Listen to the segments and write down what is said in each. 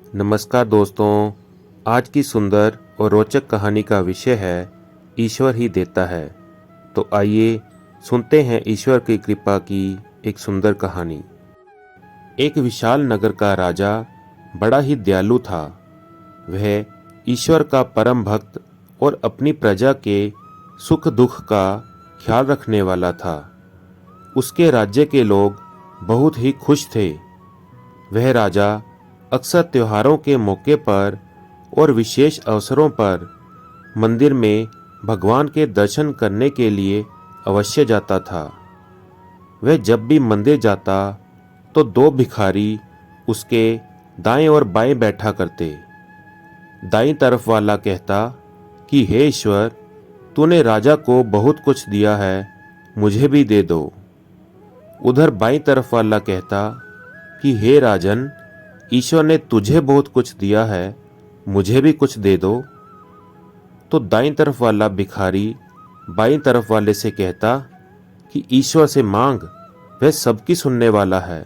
नमस्कार दोस्तों, आज की सुंदर और रोचक कहानी का विषय है ईश्वर ही देता है। तो आइए सुनते हैं ईश्वर की कृपा की एक सुंदर कहानी। एक विशाल नगर का राजा बड़ा ही दयालु था। वह ईश्वर का परम भक्त और अपनी प्रजा के सुख दुख का ख्याल रखने वाला था। उसके राज्य के लोग बहुत ही खुश थे। वह राजा अक्सर त्योहारों के मौके पर और विशेष अवसरों पर मंदिर में भगवान के दर्शन करने के लिए अवश्य जाता था। वह जब भी मंदिर जाता तो दो भिखारी उसके दाएं और बाएं बैठा करते। दाईं तरफ वाला कहता कि हे ईश्वर, तूने राजा को बहुत कुछ दिया है, मुझे भी दे दो। उधर बाईं तरफ वाला कहता कि हे राजन, ईश्वर ने तुझे बहुत कुछ दिया है, मुझे भी कुछ दे दो। तो दाईं तरफ वाला भिखारी बाईं तरफ वाले से कहता कि ईश्वर से मांग, वह सबकी सुनने वाला है।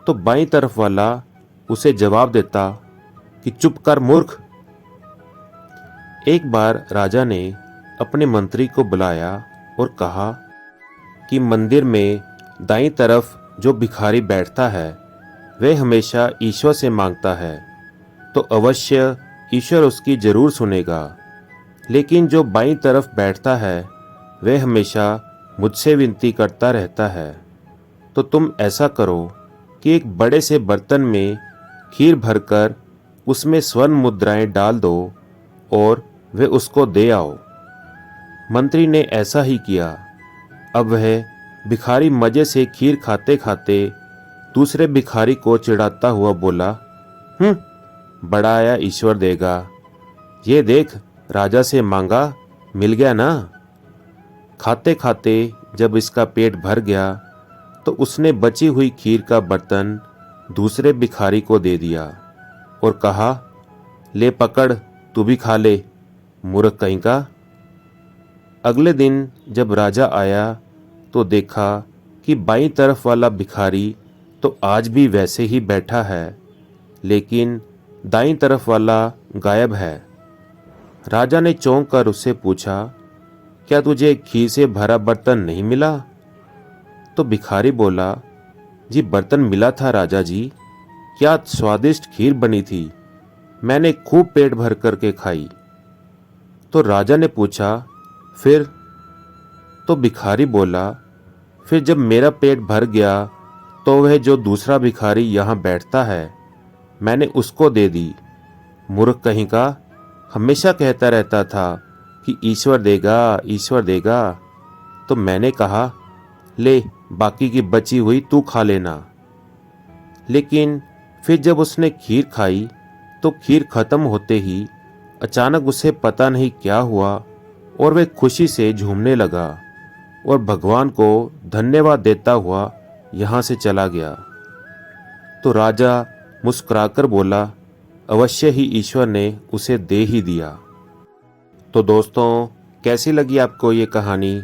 तो बाईं तरफ वाला उसे जवाब देता कि चुप कर मूर्ख। एक बार राजा ने अपने मंत्री को बुलाया और कहा कि मंदिर में दाईं तरफ जो भिखारी बैठता है वह हमेशा ईश्वर से मांगता है, तो अवश्य ईश्वर उसकी जरूर सुनेगा। लेकिन जो बाईं तरफ बैठता है वह हमेशा मुझसे विनती करता रहता है। तो तुम ऐसा करो कि एक बड़े से बर्तन में खीर भरकर उसमें स्वर्ण मुद्राएं डाल दो और वे उसको दे आओ। मंत्री ने ऐसा ही किया। अब वह भिखारी मजे से खीर खाते खाते दूसरे भिखारी को चिढ़ाता हुआ बोला, बड़ा आया ईश्वर देगा। ये देख, राजा से मांगा, मिल गया ना। खाते खाते जब इसका पेट भर गया तो उसने बची हुई खीर का बर्तन दूसरे भिखारी को दे दिया और कहा, ले पकड़, तू भी खा ले, मूर्ख कहीं का। अगले दिन जब राजा आया तो देखा कि बाईं तरफ वाला भिखारी तो आज भी वैसे ही बैठा है, लेकिन दाईं तरफ वाला गायब है। राजा ने चौंक कर उससे पूछा, क्या तुझे खीर से भरा बर्तन नहीं मिला? तो भिखारी बोला, जी बर्तन मिला था राजा जी, क्या स्वादिष्ट खीर बनी थी, मैंने खूब पेट भर करके खाई। तो राजा ने पूछा, फिर? तो भिखारी बोला, फिर जब मेरा पेट भर गया तो वह जो दूसरा भिखारी यहाँ बैठता है मैंने उसको दे दी। मूर्ख कहीं का, हमेशा कहता रहता था कि ईश्वर देगा, ईश्वर देगा। तो मैंने कहा, ले बाकी की बची हुई तू खा लेना। लेकिन फिर जब उसने खीर खाई तो खीर खत्म होते ही अचानक उसे पता नहीं क्या हुआ और वह खुशी से झूमने लगा और भगवान को धन्यवाद देता हुआ यहाँ से चला गया। तो राजा मुस्कुराकर बोला, अवश्य ही ईश्वर ने उसे दे ही दिया। तो दोस्तों, कैसी लगी आपको ये कहानी?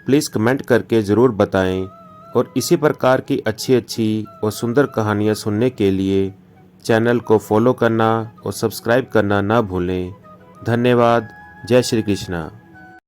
प्लीज़ कमेंट करके ज़रूर बताएं और इसी प्रकार की अच्छी अच्छी और सुंदर कहानियाँ सुनने के लिए चैनल को फॉलो करना और सब्सक्राइब करना ना भूलें। धन्यवाद। जय श्री कृष्णा।